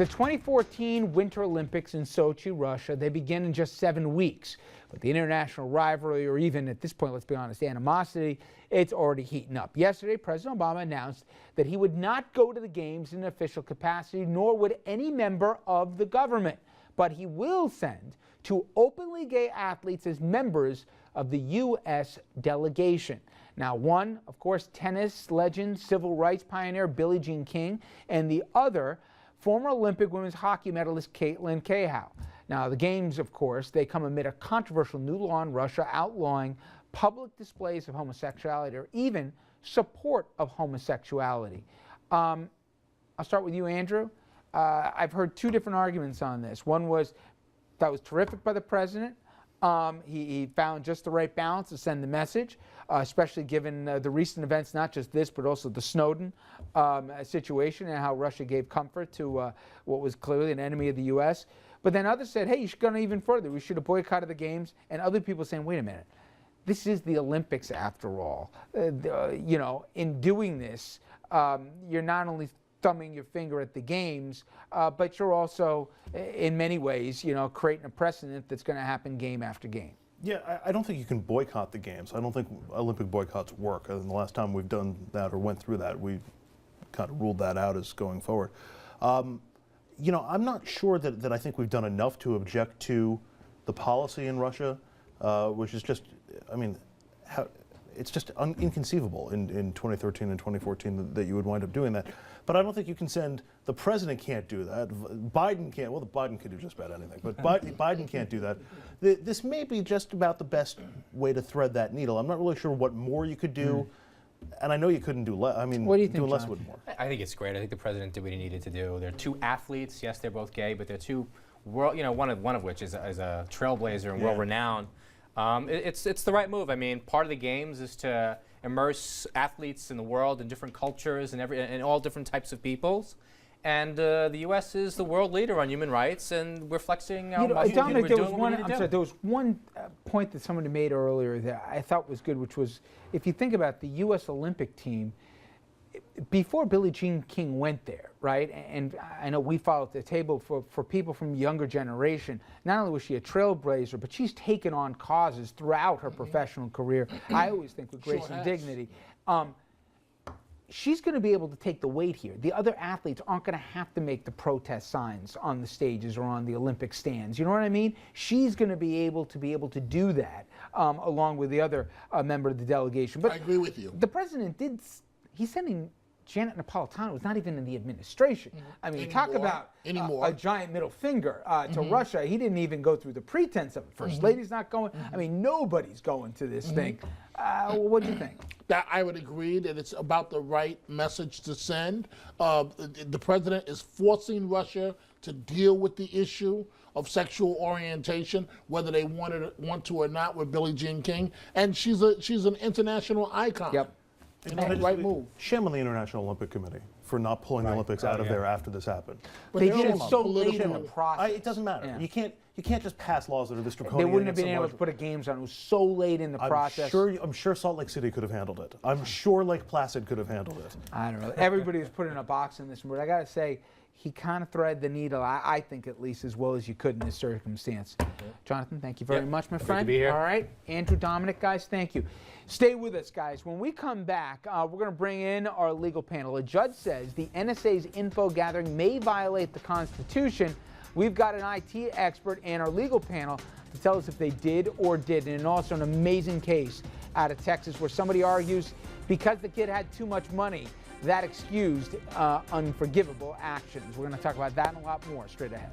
The 2014 Winter Olympics in Sochi, Russia, they begin in just 7 weeks. But the international rivalry, or even at this point, let's be honest, animosity, it's already heating up. Yesterday, President Obama announced that he would not go to the games in an official capacity, nor would any member of the government. But he will send 2 openly gay athletes as members of the U.S. delegation. Now, one, of course, tennis legend, civil rights pioneer Billie Jean King, and the other, former Olympic women's hockey medalist Caitlin Cahow. Now, the games, of course, they come amid a controversial new law in Russia outlawing public displays of homosexuality or even support of homosexuality. I'll start with you, Andrew. I've heard 2 different arguments on this. One was that was terrific by the president. He found just the right balance to send the message, especially given the recent events, not just this, but also the Snowden situation and how Russia gave comfort to what was clearly an enemy of the U.S. But then others said, hey, you should go even further. We should have boycotted the games. And other people saying, wait a minute, this is the Olympics after all. You know, in doing this, you're not only thumbing your finger at the games, but you're also, in many ways, you know, creating a precedent that's going to happen game after game. Yeah, I don't think you can boycott the games. I don't think Olympic boycotts work. And the last time we've done that or went through that, we kind of ruled that out as going forward. You know, I'm not sure that I think we've done enough to object to the policy in Russia, which is just, I mean, it's just inconceivable in 2013 and 2014 that you would wind up doing that. But I don't think you can send, the president can't do that. Biden can't, well, Biden can do just about anything, but Biden can't do that. This may be just about the best way to thread that needle. I'm not really sure what more you could do. And I know you couldn't do less. I mean, what do you think, doing less John? would more. I think it's great. I think the president did what he needed to do. They're 2 athletes. Yes, they're both gay, but they're 2 world. You know, one of which is a trailblazer and world-renowned. It's the right move. I mean, part of the games is to immerse athletes in the world and different cultures and all different types of peoples. And the U.S. is the world leader on human rights, and we're flexing our muscles. Dominic, there was one point that somebody made earlier that I thought was good, which was, if you think about the U.S. Olympic team, before Billie Jean King went there, right, and I know we followed the table for people from the younger generation, not only was she a trailblazer, but she's taken on causes throughout her professional career, I always think with grace and dignity. She's going to be able to take the weight here. The other athletes aren't going to have to make the protest signs on the stages or on the Olympic stands. You know what I mean? She's going to be able to do that along with the other member of the delegation. But I agree with you. The president he's sending Janet Napolitano, who's not even in the administration. I mean, talk about a giant middle finger to Russia. He didn't even go through the pretense of it. First lady's not going. I mean, nobody's going to this thing. What do you think? I would agree that it's about the right message to send. The president is forcing Russia to deal with the issue of sexual orientation, whether they want to or not, with Billie Jean King, and she's an international icon. Yep. Right move. Shame on the International Olympic Committee for not pulling the Olympics out of there after this happened. But they did it so late in the process. It doesn't matter. Yeah. You can't just pass laws that are this draconian. They wouldn't have been able to put a games on. It was so late in the process. I'm sure Salt Lake City could have handled it. I'm sure Lake Placid could have handled it. I don't know. Everybody was put in a box in this, but I got to say, he kind of threaded the needle, I think at least, as well as you could in this circumstance. Jonathan, thank you very much, my friend. Good to be here. All right. Andrew, Dominic, guys, thank you. Stay with us, guys. When we come back, we're going to bring in our legal panel. A judge says the NSA's info gathering may violate the Constitution. We've got an IT expert and our legal panel to tell us if they did or didn't. And also an amazing case out of Texas where somebody argues because the kid had too much money, that excused unforgivable actions. We're going to talk about that and a lot more straight ahead.